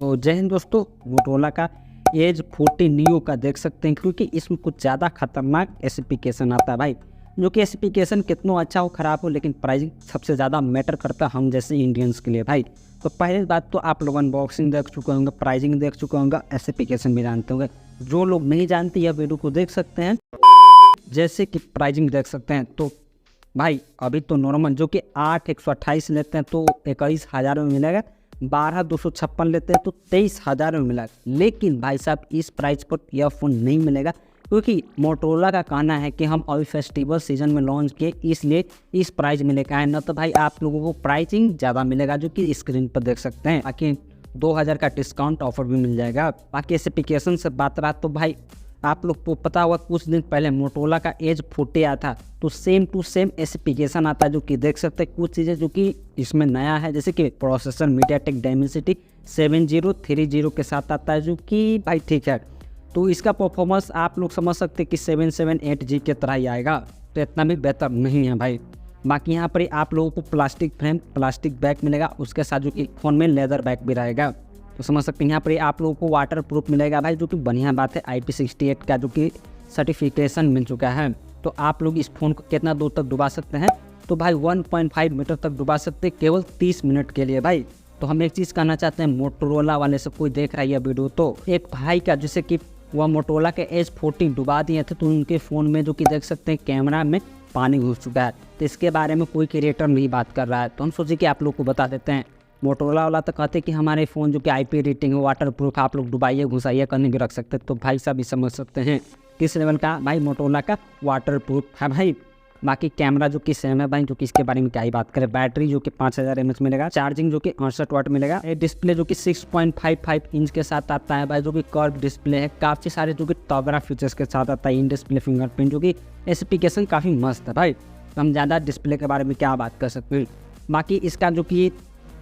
तो जय हिंद दोस्तों, मोटोरोला का एज 40 नियो का देख सकते हैं, क्योंकि इसमें कुछ ज़्यादा खतरनाक स्पेसिफिकेशन आता है भाई। जो कि स्पेसिफिकेशन कितना अच्छा हो खराब हो, लेकिन प्राइसिंग सबसे ज़्यादा मैटर करता है हम जैसे इंडियंस के लिए भाई। तो पहली बात तो आप लोग अनबॉक्सिंग देख चुके होंगे, प्राइसिंग देख चुके होंगे, स्पेसिफिकेशन भी जानते होंगे। जो लोग नहीं जानते यह वीडियो को देख सकते हैं। जैसे कि प्राइसिंग देख सकते हैं तो भाई अभी तो नॉर्मल जो कि 8/128 लेते हैं तो 21,000 में मिलेगा, 12/256 लेते हैं तो 23,000 में मिलेगा। लेकिन भाई साहब इस प्राइस पर यह फ़ोन नहीं मिलेगा, क्योंकि मोटोरोला का कहना है कि हम अभी फेस्टिवल सीजन में लॉन्च किए, इसलिए इस प्राइस मिलेगा है। न तो भाई आप लोगों को प्राइसिंग ज़्यादा मिलेगा, जो कि स्क्रीन पर देख सकते हैं। बाकी 2,000 का डिस्काउंट ऑफर भी मिल जाएगा। बाकी स्पेसिफिकेशन से बात रहा तो भाई आप लोग को पता होगा कुछ दिन पहले मोटोरोला का एज 40 आया था, तो सेम टू सेम स्पेसिफिकेशन आता है, जो कि देख सकते हैं। कुछ चीज़ें जो कि इसमें नया है, जैसे कि प्रोसेसर मीडियाटेक डायमेंसिटी 7030 के साथ आता है, जो कि भाई ठीक है। तो इसका परफॉर्मेंस आप लोग समझ सकते हैं कि 778G के तरह ही आएगा, तो इतना भी बेहतर नहीं है भाई। बाकी यहाँ पर आप लोगों को प्लास्टिक फ्रेम, प्लास्टिक बैग मिलेगा, उसके साथ जो कि फ़ोन में लेदर बैग भी रहेगा। तो समझ सकते हैं यहाँ पर आप लोगों को वाटर प्रूफ मिलेगा भाई, जो कि बढ़िया बात है। IP68 का जो कि सर्टिफिकेशन मिल चुका है। तो आप लोग इस फ़ोन को कितना दूर तक डुबा सकते हैं, तो भाई 1.5 मीटर तक डुबा सकते हैं, केवल 30 मिनट के लिए भाई। तो हम एक चीज़ कहना चाहते हैं, मोटोरोला वाले से कोई देख रहा है यह वीडियो, तो एक भाई का जैसे कि वह मोटोरोला के एज 40 डुबा दिए थे, तो उनके फ़ोन में जो कि देख सकते हैं कैमरा में पानी घुस चुका है। तो इसके बारे में कोई क्रिएटर नहीं बात कर रहा है, तो हम सोचे कि आप लोग को बता देते हैं। मोटोरोला वाला तो कहते हैं कि हमारे फ़ोन जो कि IP रेटिंग है, वाटर प्रूफ, आप लोग डुबाइए घुसाइए करने भी रख सकते हैं। तो भाई साहब भी समझ सकते हैं किस लेवल का भाई मोटोरोला का वाटर प्रूफ है भाई। बाकी कैमरा जो कि सेम है भाई, जो कि इसके बारे में क्या ही बात करें। बैटरी जो कि 5000 mAh मिलेगा, चार्जिंग जो कि 68 वाट मिलेगा। डिस्प्ले जो कि 6.55 इंच के साथ आता है भाई, जो कि कर्व डिस्प्ले है। काफ़ी सारे जो कि तगड़ा फीचर्स के साथ आता है। इन डिस्प्ले फिंगरप्रिंट जो कि स्पेसिफिकेशन काफ़ी मस्त है भाई। तो हम ज़्यादा डिस्प्ले के बारे में क्या बात कर सकते हैं। बाकी इसका जो कि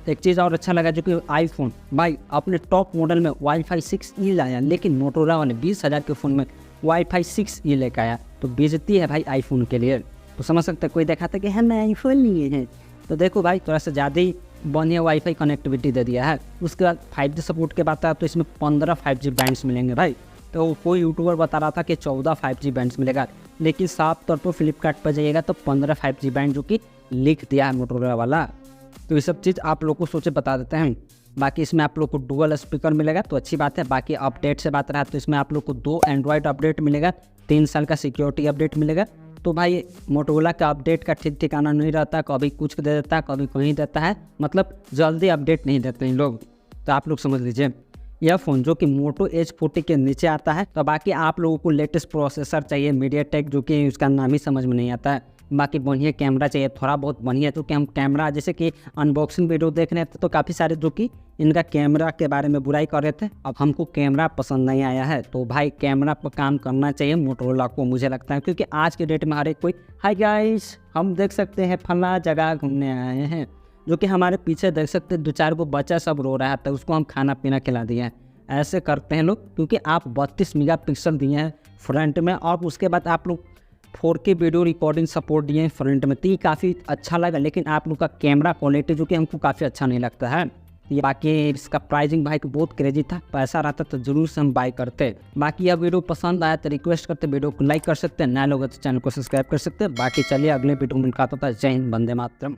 एक चीज़ और अच्छा लगा, जो कि आईफोन भाई अपने टॉप मॉडल में Wi-Fi 6E लाया, लेकिन मोटोरोला वाले 20,000 के फ़ोन में Wi-Fi 6E लेकर आया। तो बेइज्जती है भाई आईफोन के लिए। तो समझ सकते हैं, कोई देखा था कि हमें आईफोन लिए हैं, तो देखो भाई थोड़ा सा ज़्यादा ही बढ़िया वाईफाई कनेक्टिविटी दे दिया है। उसके बाद 5G सपोर्ट के बात है, तो इसमें 15 5G बैंड्स मिलेंगे भाई। तो कोई यूट्यूबर बता रहा था कि 14 5G बैंड्स मिलेगा, लेकिन साफ तौर पर फ्लिपकार्ट पर जाइएगा तो 15 5G बैंड जो कि लिख दिया है मोटोरोला वाला। तो ये सब चीज़ आप लोग को सोचे बता देते हैं। बाकी इसमें आप लोग को डुअल स्पीकर मिलेगा, तो अच्छी बात है। बाकी अपडेट से बात रहा तो इसमें आप लोग को 2 एंड्रॉयड अपडेट मिलेगा, 3 साल का सिक्योरिटी अपडेट मिलेगा। तो भाई मोटोरोला का अपडेट का ठीक ठिकाना नहीं रहता, कभी कुछ दे देता है, कभी कहीं देता है, मतलब जल्दी अपडेट नहीं देते हैं लोग। तो आप लोग समझ लीजिए यह फ़ोन जो कि मोटो एज 40 के नीचे आता है। तो बाकी आप लोगों को लेटेस्ट प्रोसेसर चाहिए मीडियाटेक, जो कि उसका नाम ही समझ में नहीं आता है। बाकी बढ़िया कैमरा चाहिए, थोड़ा बहुत बढ़िया। तो कि हम कैमरा जैसे कि अनबॉक्सिंग वीडियो देख रहे थे, तो काफ़ी सारे जो कि इनका कैमरा के बारे में बुराई कर रहे थे। अब हमको कैमरा पसंद नहीं आया है, तो भाई कैमरा पर काम करना चाहिए मोटोरोला को, मुझे लगता है। क्योंकि आज के डेट में हर एक कोई हाय गाइस हम देख सकते हैं फला जगह घूमने आए हैं, जो कि हमारे पीछे देख सकते हैं 2-4 को बच्चा सब रो रहा है, तो उसको हम खाना पीना खिला दिए हैं। ऐसे करते हैं लोग, क्योंकि आप 32 मेगापिक्सल दिए हैं फ्रंट में, और उसके बाद आप लोग 4K वीडियो रिकॉर्डिंग सपोर्ट दिए हैं फ्रंट में, तो ये काफ़ी अच्छा लगा। लेकिन आप लोग का कैमरा क्वालिटी जो कि हमको काफ़ी अच्छा नहीं लगता है। बाकी इसका प्राइसिंग भाई को बहुत क्रेजी था, पैसा रहता तो जरूर से हम बाय करते। बाकी यह वीडियो पसंद आया तो रिक्वेस्ट करते वीडियो को लाइक कर सकते हैं, नए लोग तो चैनल को सब्सक्राइब कर सकते हैं। बाकी चलिए अगले वीडियो में मिलता था। जय हिंद, वंदे मातरम।